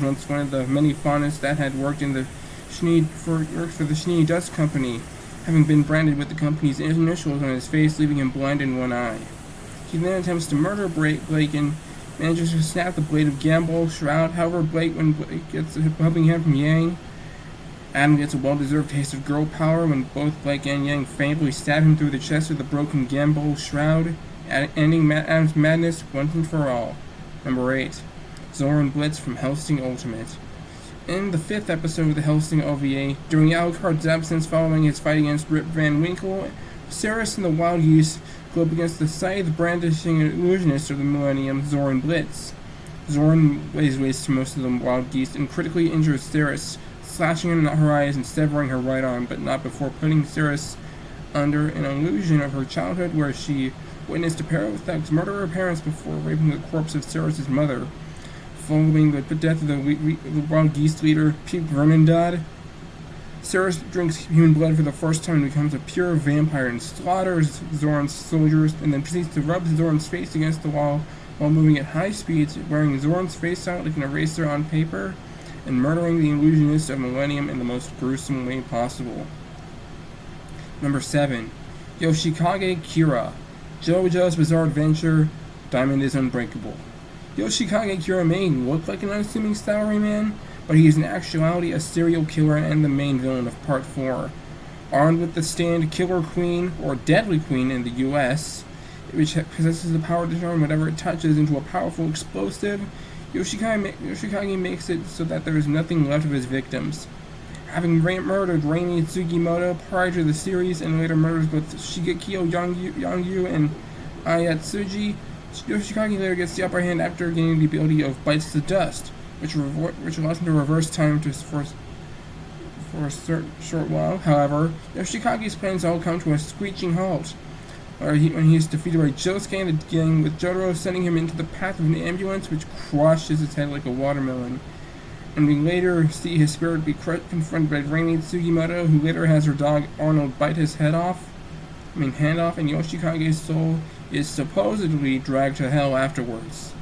once one of the many faunus that had worked in the worked for the Schnee Dust Company, having been branded with the company's initials on his face, leaving him blind in one eye. He then attempts to murder Blake and manages to snap the blade of Gambol Shroud. However, when Blake gets a helping hand from Yang, Adam gets a well-deserved taste of girl power when both Blake and Yang faintly stab him through the chest with the broken Gambol Shroud, ending Adam's madness once and for all. Number 8. Zoran Blitz from Hellsing Ultimate. In the 5th episode of the Hellsing OVA, during Alucard's absence following his fight against Rip Van Winkle, Ceres and the Wild Geese go up against the scythe-brandishing illusionist of the Millennium, Zoran Blitz. Zoran lays waste to most of the Wild Geese and critically injures Ceres, slashing her eyes and severing her right arm, but not before putting Ceres under an illusion of her childhood where she witnessed a pair of thugs murder her parents before raping the corpse of Ceres' mother. Following the death of the Wild Geese leader, Pete Vernondad, Ceres drinks human blood for the first time and becomes a pure vampire and slaughters Zoran's soldiers, and then proceeds to rub Zoran's face against the wall while moving at high speeds, wearing Zoran's face out like an eraser on paper, and murdering the illusionist of Millennium in the most gruesome way possible. Number 7. Yoshikage Kira. JoJo's Bizarre Adventure, Diamond is Unbreakable. Yoshikage Kira may look like an unassuming salaryman, but he is in actuality a serial killer and the main villain of Part 4. Armed with the stand Killer Queen, or Deadly Queen in the US, which possesses the power to turn whatever it touches into a powerful explosive, Yoshikage makes it so that there is nothing left of his victims. Having murdered Reini Tsugimoto prior to the series and later murders both Shigekio Yongyu and Ayatsuji, Yoshikage later gets the upper hand after gaining the ability of Bites to Dust, which allows him to reverse time for a short while. However, Yoshikage's plans all come to a screeching halt when he is defeated by Josuke and the gang, with Jotaro sending him into the path of an ambulance which crushes his head like a watermelon. And we later see his spirit be confronted by Reini Tsugimoto, who later has her dog Arnold bite his hand off, and Yoshikage's soul is supposedly dragged to hell afterwards.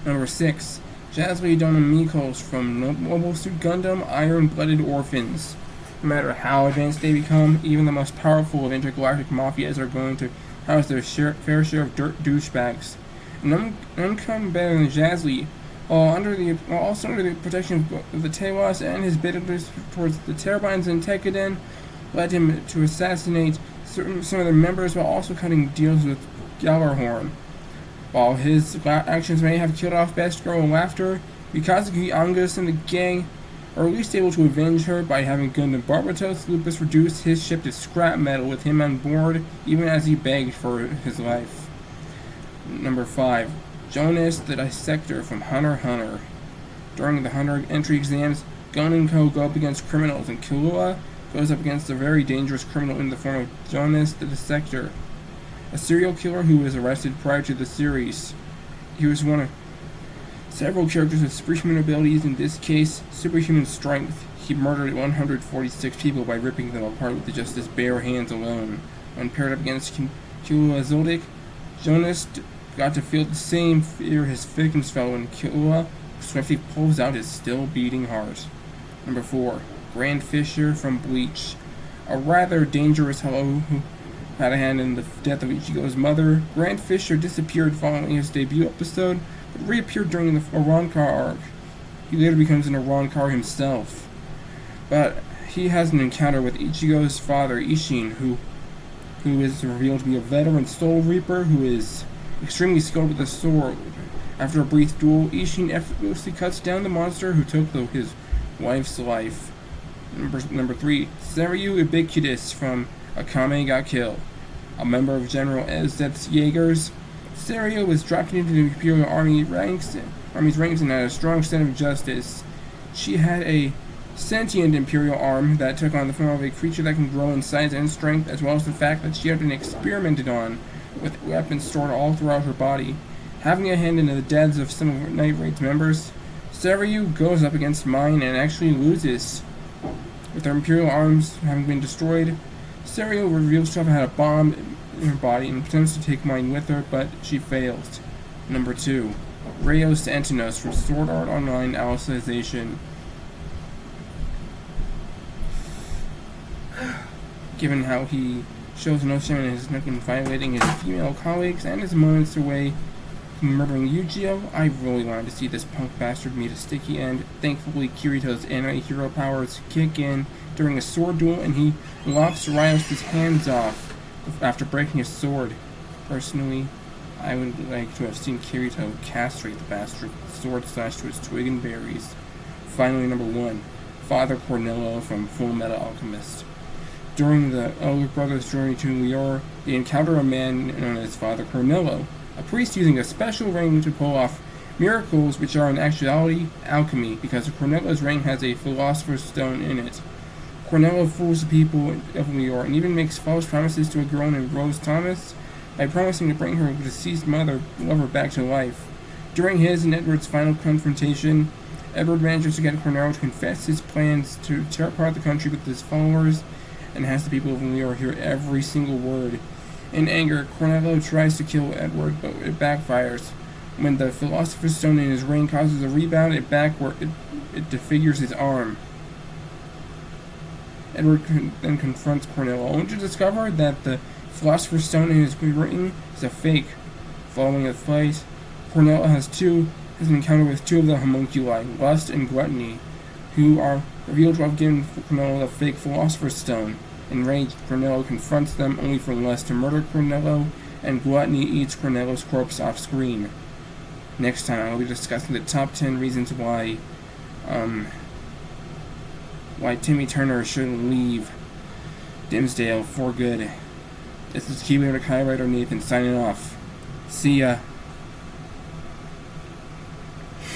Number 6. Jazzy Donomikos from Mobile Suit Gundam Iron-Blooded Orphans. No matter how advanced they become, even the most powerful of intergalactic mafias are going to house their fair share of douchebags. None come better than Jazzy, also under the protection of the Tewas, and his bitterness towards the Terabines and Tekkaden led him to assassinate some of their members while also cutting deals with Gjallarhorn. While his actions may have killed off Best Girl Laughter, Mikazuki Angus and the gang are at least able to avenge her by having Gundam Barbatos Lupus reduce his ship to scrap metal with him on board, even as he begged for his life. Number 5. Jonas the Dissector from Hunter x Hunter. During the Hunter entry exams, Gun and Co. go up against criminals, and Killua goes up against a very dangerous criminal in the form of Jonas the Dissector, a serial killer who was arrested prior to the series. He was one of several characters with superhuman abilities, in this case, superhuman strength. He murdered 146 people by ripping them apart with just his bare hands alone. When paired up against Killua Zoldyck, Jonas got to feel the same fear his victims felt when Killua swiftly pulls out his still beating heart. Number 4. Grand Fisher from Bleach. A rather dangerous fellow who had a hand in the death of Ichigo's mother, Grand Fisher disappeared following his debut episode, but reappeared during the Arrancar arc. He later becomes an Arrancar himself. But he has an encounter with Ichigo's father, Ishin, who is revealed to be a veteran Soul Reaper who is extremely skilled with a sword. After a brief duel, Ishin effortlessly cuts down the monster who took his wife's life. Number 3. Seiryu Ubiquitous from Akame ga Kill. A member of General Ezzet's Jaegers, Seiryu was dropped into the Imperial Army's ranks and had a strong sense of justice. She had a sentient Imperial arm that took on the form of a creature that can grow in size and strength, as well as the fact that she had been experimented on with weapons stored all throughout her body. Having a hand in the deaths of some of Night Raid's members, Seiryu goes up against Mine and actually loses. With her Imperial arms having been destroyed, Seiryu reveals to have had a bomb in her body and attempts to take Mine with her, but she fails. Number 2. Rayos Antinos from Sword Art Online Alicization. Given how he shows no shame in his neck in violating his female colleagues and his moments away from murdering Yu-Gi-Oh, I really wanted to see this punk bastard meet a sticky end. Thankfully, Kirito's anti-hero powers kick in during a sword duel, and he lops Rayos' hands off after breaking his sword. Personally, I would like to have seen Kirito castrate the bastard with a sword slash to his twig and berries. Finally, number 1, Father Cornello from Full Metal Alchemist. During the elder brother's journey to Lior, they encounter a man known as Father Cornello, a priest using a special ring to pull off miracles which are in actuality alchemy, because Cornello's ring has a philosopher's stone in it. Cornello fools the people of Lior and even makes false promises to a girl named Rose Thomas by promising to bring her deceased lover back to life. During his and Edward's final confrontation, Edward manages to get Cornello to confess his plans to tear apart the country with his followers, and has the people of Lior hear every single word. In anger, Cornello tries to kill Edward, but it backfires. When the Philosopher's Stone in his ring causes a rebound, it disfigures his arm. Edward then confronts Cornello, only to discover that the Philosopher's Stone in his ring is a fake. Following the fight, Cornello has an encounter with 2 of the homunculi, Lust and Gluttony, who are revealed to have given Cornello the fake Philosopher's Stone. Enraged, Cornello confronts them, only for Lust to murder Cornello, and Gluttony eats Cornello's corpse off screen. Next time, I will be discussing the top 10 reasons why Timmy Turner should leave Dimsdale for good. This is Keyboard High Writer Nathan signing off. See ya.